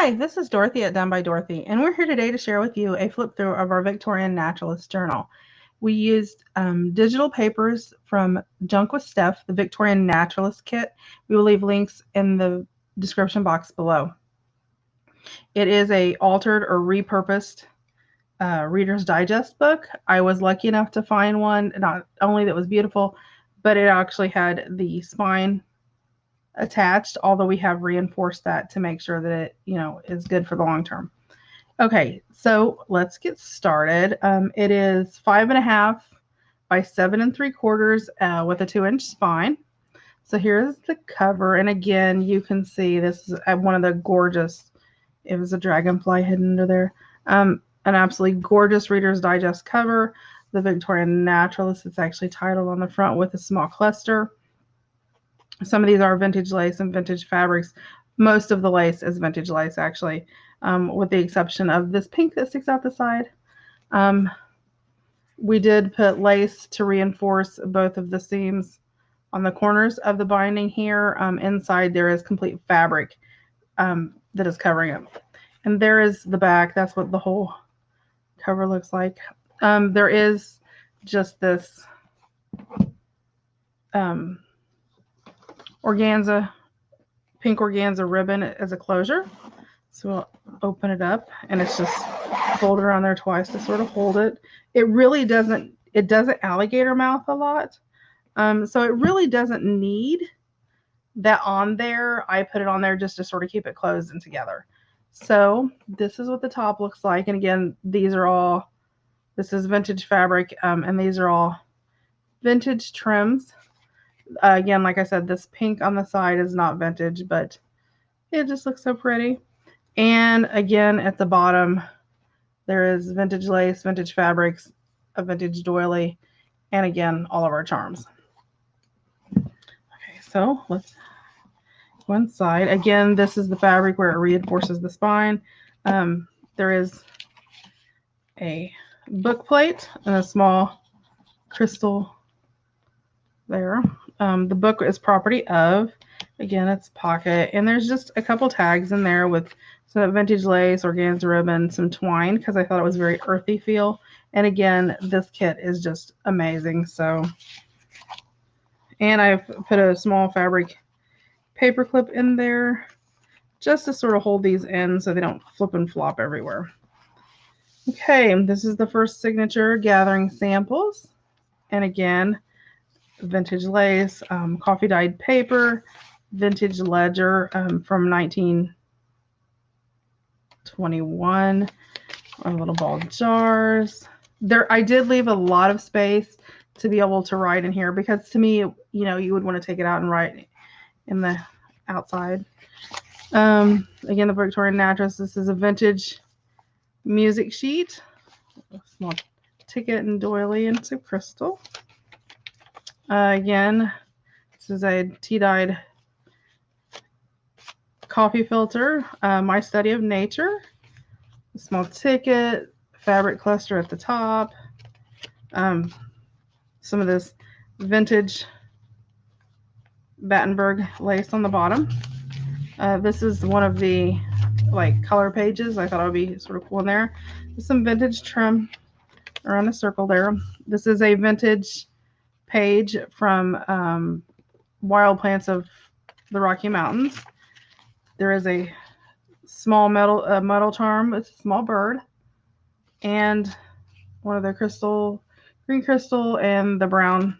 Hi, this is Dorothy at Done by Dorothy, and we're here today to share with you a flip through of our Victorian Naturalist journal. We used digital papers from Junk with Steph, the Victorian Naturalist kit. We will leave links in the description box below. It is a altered or repurposed Reader's Digest book. I was lucky enough to find one, not only that was beautiful, but it actually had the spine attached, although we have reinforced that to make sure that it, is good for the long term. Okay, so let's get started. It is 5.5 by 7 3/4 with a 2-inch spine. So here's the cover, and again, you can see this is one of the gorgeous. It was a dragonfly hidden under there. An absolutely gorgeous Reader's Digest cover. The Victorian Naturalist. It's actually titled on the front with a small cluster. Some of these are vintage lace and vintage fabrics. Most of the lace is vintage lace, actually, with the exception of this pink that sticks out the side. We did put lace to reinforce both of the seams on the corners of the binding here. Inside there is complete fabric that is covering it. And there is the back. That's what the whole cover looks like. There is just this pink organza ribbon as a closure. So we'll open it up, and it's just folded around there twice to sort of hold it. It really doesn't alligator mouth a lot. So it really doesn't need that on there. I put it on there just to sort of keep it closed and together. So this is what the top looks like. And again, this is vintage fabric, and these are all vintage trims. Again, like I said, this pink on the side is not vintage, but it just looks so pretty. And again, at the bottom, there is vintage lace, vintage fabrics, a vintage doily, and again, all of our charms. Okay, so let's go inside. Again, this is the fabric where it reinforces the spine. There is a book plate and a small crystal there. The book is property of, again, it's pocket, and there's just a couple tags in there with some vintage lace, organza ribbon, some twine, because I thought it was very earthy feel. And again, this kit is just amazing. So, and I've put a small fabric paper clip in there just to sort of hold these in so they don't flip and flop everywhere. Okay, this is the first signature, gathering samples. And again, vintage lace, coffee dyed paper, vintage ledger from 1921, our little ball jars. I did leave a lot of space to be able to write in here, because to me, you would want to take it out and write in the outside. Again, the Victorian Naturalist. This is a vintage music sheet, a small ticket and doily into crystal. Again, this is a tea-dyed coffee filter, My Study of Nature, a small ticket, fabric cluster at the top, some of this vintage Battenberg lace on the bottom. This is one of the color pages. I thought it would be sort of cool in there. There's some vintage trim around the circle there. This is a vintage page from Wild Plants of the Rocky Mountains. There is a small metal charm with a small bird, and one of the green crystal and the brown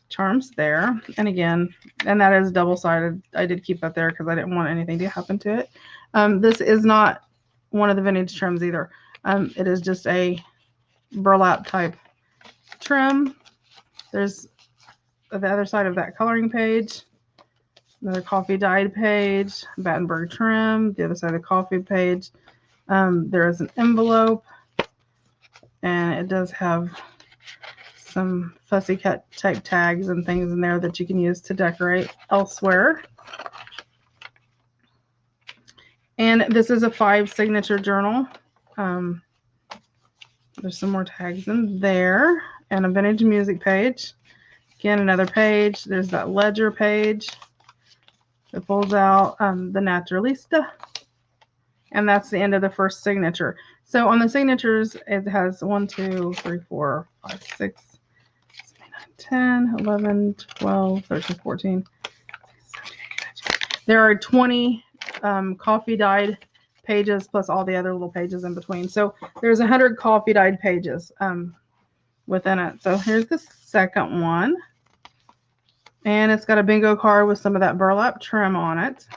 charms there. And again, and that is double-sided. I did keep that there because I didn't want anything to happen to it. This is not one of the vintage trims either. It is just a burlap type trim. There's the other side of that coloring page, another coffee dyed page, Battenberg trim, the other side of the coffee page. There is an envelope, and it does have some fussy cut type tags and things in there that you can use to decorate elsewhere. And this is a 5 signature journal. There's some more tags in there, and a vintage music page. Again, another page. There's that ledger page. It folds out, the Naturalista. and that's the end of the first signature. So on the signatures, it has 1, 2, 3, 4, 5, 6, 7, 8, 9, 10, 11, 12, 13, 14. There are 20 coffee dyed pages plus all the other little pages in between. So there's 100 coffee dyed pages within it. So here's the second one. And it's got a bingo card with some of that burlap trim on it.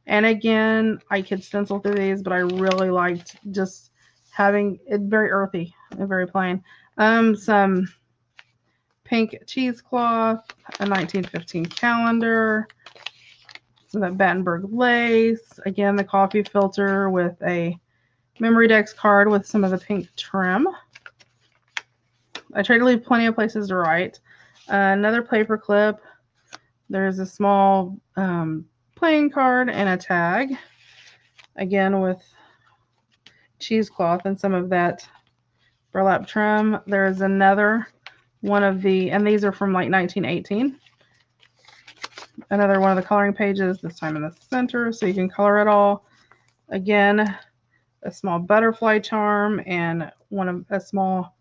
And again, I could stencil through these, but I really liked just having it very earthy and very plain. Some pink cheesecloth, a 1915 calendar, some of that Battenberg lace. Again, the coffee filter with a memory dex card with some of the pink trim. I try to leave plenty of places to write. Another paper clip. There's a small playing card and a tag. Again with cheesecloth and some of that burlap trim. There's another one of the, and these are from like 1918. Another one of the coloring pages, this time in the center, so you can color it all. Again, a small butterfly charm and a small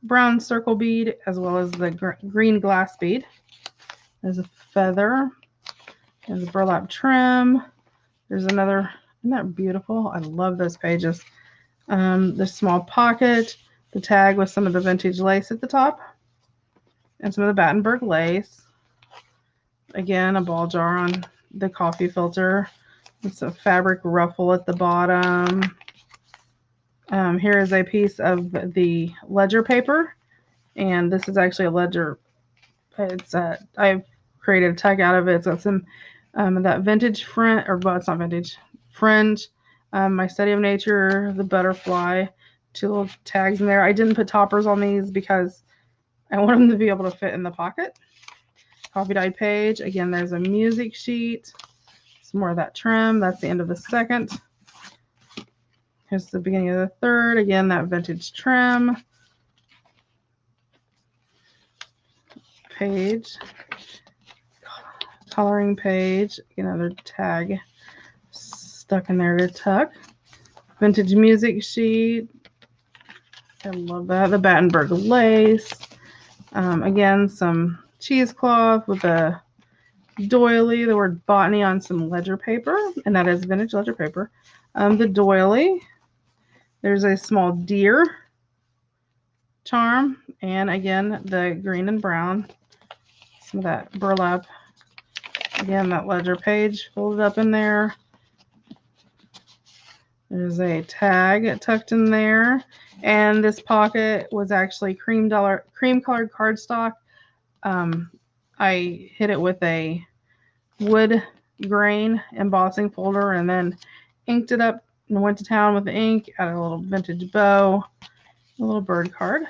brown circle bead, as well as the green glass bead. There's a feather. There's a burlap trim. There's another. Isn't that beautiful? I love those pages. The small pocket, the tag with some of the vintage lace at the top, and some of the Battenberg lace. Again, a ball jar on the coffee filter. It's a fabric ruffle at the bottom. Here is a piece of the ledger paper, and this is actually a ledger. I've created a tag out of it. So it's some that vintage fringe, or well, it's not vintage fringe. My study of nature, the butterfly, 2 little tags in there. I didn't put toppers on these because I want them to be able to fit in the pocket. Coffee dyed page. Again, there's a music sheet. Some more of that trim. That's the end of the second. Here's the beginning of the third. Again, that vintage trim. Page. Coloring page. Another tag stuck in there to tuck. Vintage music sheet. I love that. The Battenberg lace. Again, some cheesecloth with a doily, the word botany on some ledger paper, and that is vintage ledger paper. The doily. There's a small deer charm, and again, the green and brown. Some of that burlap. Again, that ledger page folded up in there. There's a tag tucked in there. And this pocket was actually cream colored cardstock. I hit it with a wood grain embossing folder and then inked it up and went to town with the ink. Added a little vintage bow, a little bird card.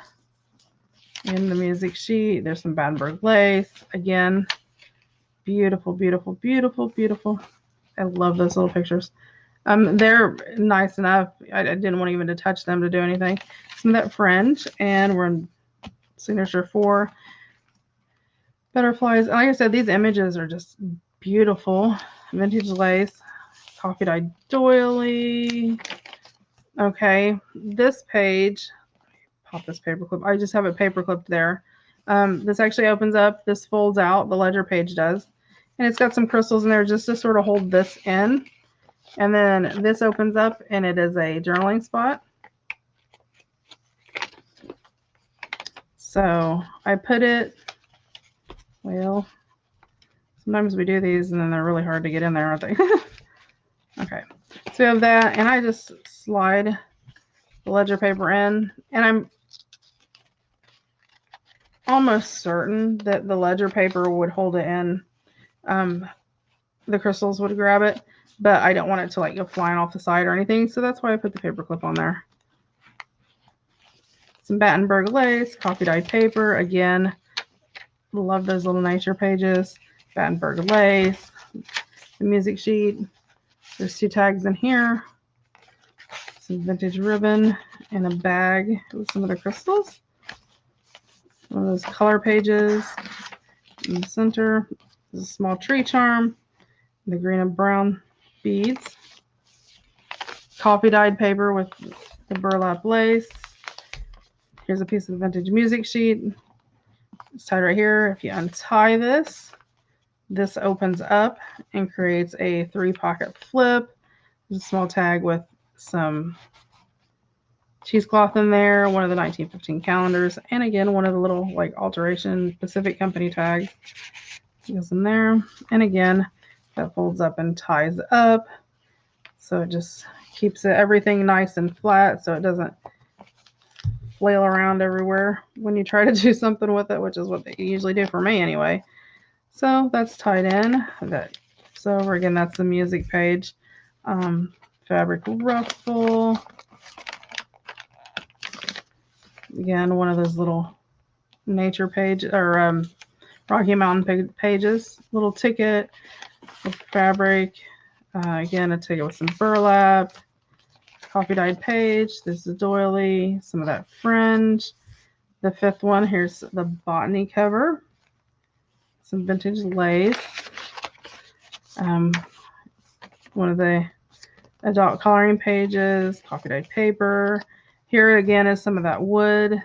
In the music sheet, there's some Battenberg lace. Again, beautiful, beautiful, beautiful, beautiful. I love those little pictures. They're nice enough. I didn't want even to touch them to do anything. Some of that fringe, and we're in signature 4. Butterflies. And like I said, these images are just beautiful. Vintage lace, coffee dyed doily. Okay, this page, pop this paper clip. I just have it paper clipped there. This actually opens up. This folds out. The ledger page does. And it's got some crystals in there just to sort of hold this in. And then this opens up, and it is a journaling spot. So I put it, well, sometimes we do these, and then they're really hard to get in there, aren't they? Okay, so we have that, and I just slide the ledger paper in, and I'm almost certain that the ledger paper would hold it in. The crystals would grab it, but I don't want it to like go flying off the side or anything, so that's why I put the paper clip on there. Some Battenberg lace, coffee dyed paper. Again, love those little nature pages. Battenberg lace, the music sheet. There's 2 tags in here. Some vintage ribbon and a bag with some of the crystals. One of those color pages. In the center, there's a small tree charm. The green and brown beads. coffee dyed paper with the burlap lace. Here's a piece of vintage music sheet. It's tied right here. If you untie this, this opens up and creates a 3-pocket flip. There's a small tag with some cheesecloth in there, one of the 1915 calendars, and again, one of the little like alteration Pacific Company tags goes in there. And again, that folds up and ties up. So it just keeps everything nice and flat so it doesn't flail around everywhere when you try to do something with it, which is what they usually do for me anyway. So that's tied in. So over again, that's the music page. Fabric ruffle. Again, one of those little nature page or Rocky Mountain pages. Little ticket with fabric. Again, a ticket with some burlap. Coffee dyed page. This is doily. Some of that fringe. The 5th one, here's the botany cover. Some vintage lace. One of the adult coloring pages. Coffee dyed paper. Here again is some of that wood.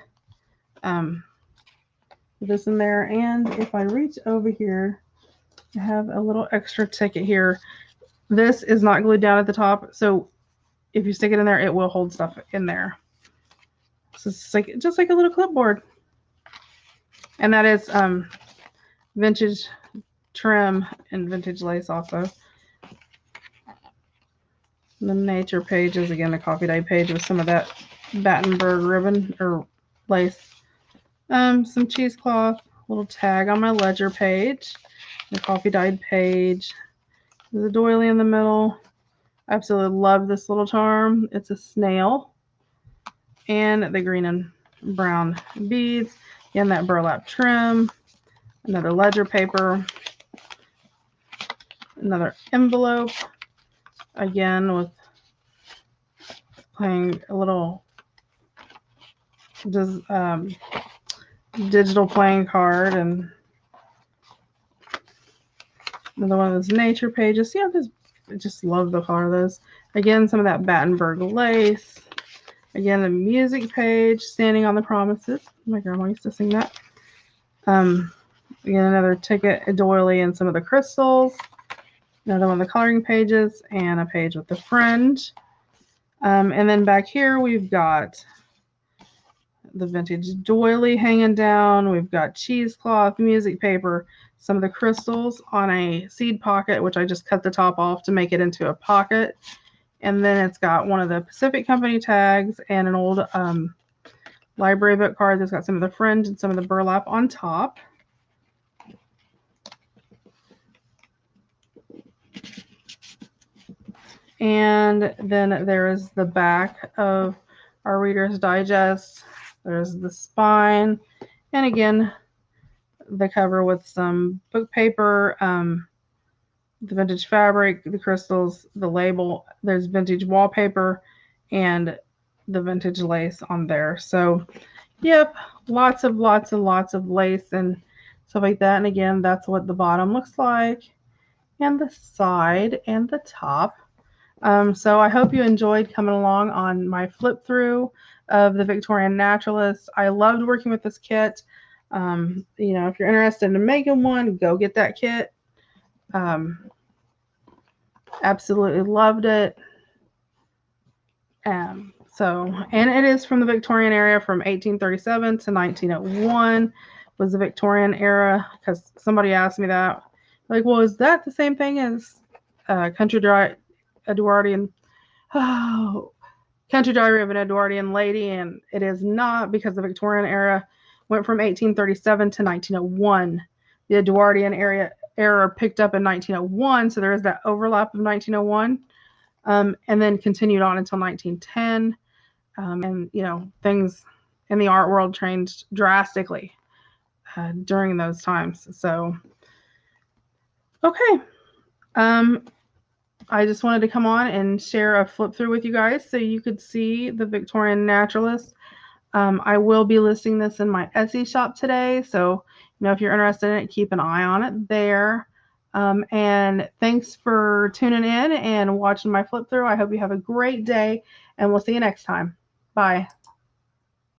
This in there. And if I reach over here, I have a little extra ticket here. This is not glued down at the top, so if you stick it in there, it will hold stuff in there. So it's like just like a little clipboard. And that is vintage trim and vintage lace also. The nature pages, again, the coffee dyed page with some of that Battenberg ribbon or lace. Some cheesecloth, little tag on my ledger page, the coffee dyed page. There's a doily in the middle. I absolutely love this little charm. It's a snail. And the green and brown beads. Again, that burlap trim. Another ledger paper. Another envelope. Again, with playing a little just digital playing card, and another one of those nature pages. See, I just love the color of those. Again, some of that Battenberg lace. Again, the music page, Standing on the Promises. My grandma used to sing that. Again, another ticket, a doily, and some of the crystals. Another one of the coloring pages, and a page with the fringe. And then back here, we've got the vintage doily hanging down. We've got cheesecloth, music paper, some of the crystals on a seed pocket, which I just cut the top off to make it into a pocket. And then it's got one of the Pacific Company tags and an old library book card that's got some of the fringe and some of the burlap on top. And then there is the back of our Reader's Digest. There's the spine. And again, the cover with some book paper, the vintage fabric, the crystals, the label. There's vintage wallpaper and the vintage lace on there. So, yep, lots of lace and stuff like that. And again, that's what the bottom looks like, and the side and the top. So I hope you enjoyed coming along on my flip through of the Victorian Naturalist. I loved working with this kit. You know, if you're interested in making one, go get that kit. Absolutely loved it. And it is from the Victorian era, from 1837 to 1901 was the Victorian era, because somebody asked me that. Like, well, is that the same thing as Country Diary of an Edwardian Lady? And it is not, because the Victorian era went from 1837 to 1901. The Edwardian era picked up in 1901, so there is that overlap of 1901, and then continued on until 1910. And, you know, things in the art world changed drastically during those times. So, okay. I just wanted to come on and share a flip through with you guys so you could see the Victorian Naturalist. I will be listing this in my Etsy shop today. So, you know, if you're interested in it, keep an eye on it there. And thanks for tuning in and watching my flip through. I hope you have a great day, and we'll see you next time. Bye.